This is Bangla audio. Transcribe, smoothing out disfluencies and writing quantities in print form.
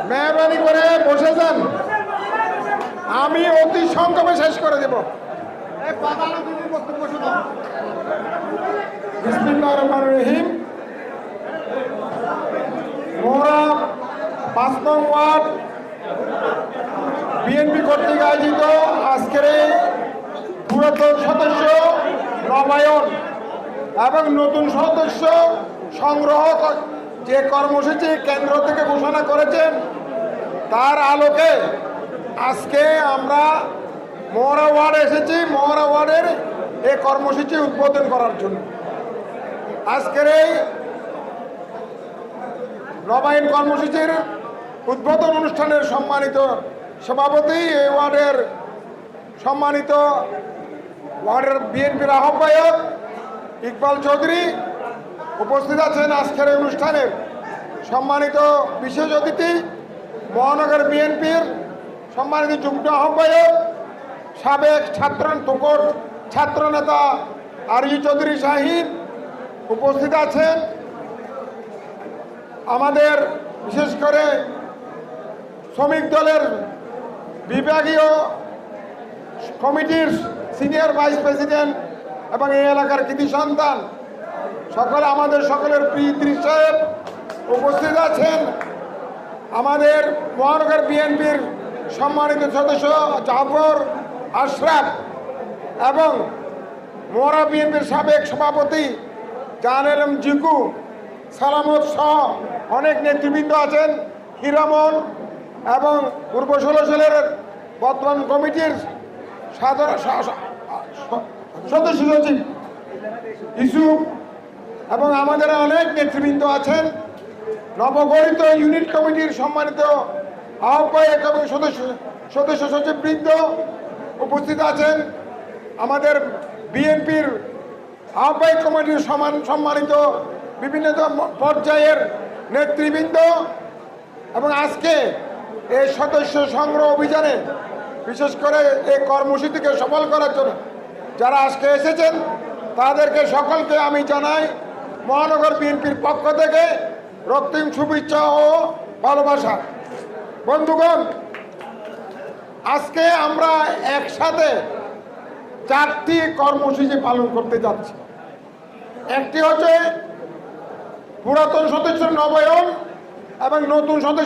মেহরবানি করে বসে যান, আমি অতি সংক্ষেপে শেষ করে দেব। বিসমিল্লাহির রহমানির রহিম। মোহরা ৫ নং ওয়ার্ড বিএনপি কর্তৃক আয়োজিত আজকের এই পুরাতন সদস্য নবায়ন এবং নতুন সদস্য সংগ্রহ যে কর্মসূচি কেন্দ্র থেকে ঘোষণা করেছেন তার আলোকে আজকে আমরা মোহরা ওয়ার্ডে এসেছি। মোহরা ওয়ার্ডের এই কর্মসূচি উদ্বোধন করার জন্য আজকের এই নবায়ন কর্মসূচির উদ্বোধন অনুষ্ঠানের সম্মানিত সভাপতি, এই ওয়ার্ডের সম্মানিত ওয়ার্ডের বিএনপির আহ্বায়ক ইকবাল চৌধুরী উপস্থিত আছেন। আজকের এই অনুষ্ঠানের সম্মানিত বিশেষ অতিথি মহানগর বিএনপির সম্মানিত যুগ্ম আহ্বায়ক সাবেক ছাত্র নেতা আরজি চৌধুরী শাহিন উপস্থিত আছেন। আমাদের বিশেষ করে শ্রমিক দলের বিভাগীয় কমিটির সিনিয়র ভাইস প্রেসিডেন্ট এবং এই এলাকার কৃতি সন্তান সকলে, আমাদের সকলের প্রিয় ইদ্রিস সাহেব উপস্থিত আছেন। আমাদের মহানগর বিএনপির সম্মানিত সদস্য জাফর আশরাফ এবং মোহরা বিএনপির সাবেক সভাপতি জাহান জিকু সালামত সহ অনেক নেতৃবৃন্দ আছেন। হিরামন এবং পূর্ব 16 সালের বর্তমান কমিটির সদস্য সচিব ইসুফ এবং আমাদের অনেক নেতৃবৃন্দ আছেন। নবগঠিত ইউনিট কমিটির সম্মানিত আহ্বায়ক এবং সদস্য সচিববৃন্দ উপস্থিত আছেন। আমাদের বিএনপির আহ্বায়ক কমিটির সম্মানিত বিভিন্ন পর্যায়ের নেতৃবৃন্দ এবং আজকে এই সদস্য সংগ্রহ অভিযানে বিশেষ করে এই কর্মসূচিকে সফল করার জন্য যারা আজকে এসেছেন তাদেরকে সকলকে আমি জানাই মহানগর বিএনপির পক্ষ থেকে রক্তিম শুভেচ্ছা ও ভালোবাসা। বন্ধুগণ, আজকে আমরা একসাথে 4টি কর্মসূচি পালন করতে যাচ্ছি। একটি হচ্ছে পুরাতন সদস্য নবায়ন এবং নতুন সদস্য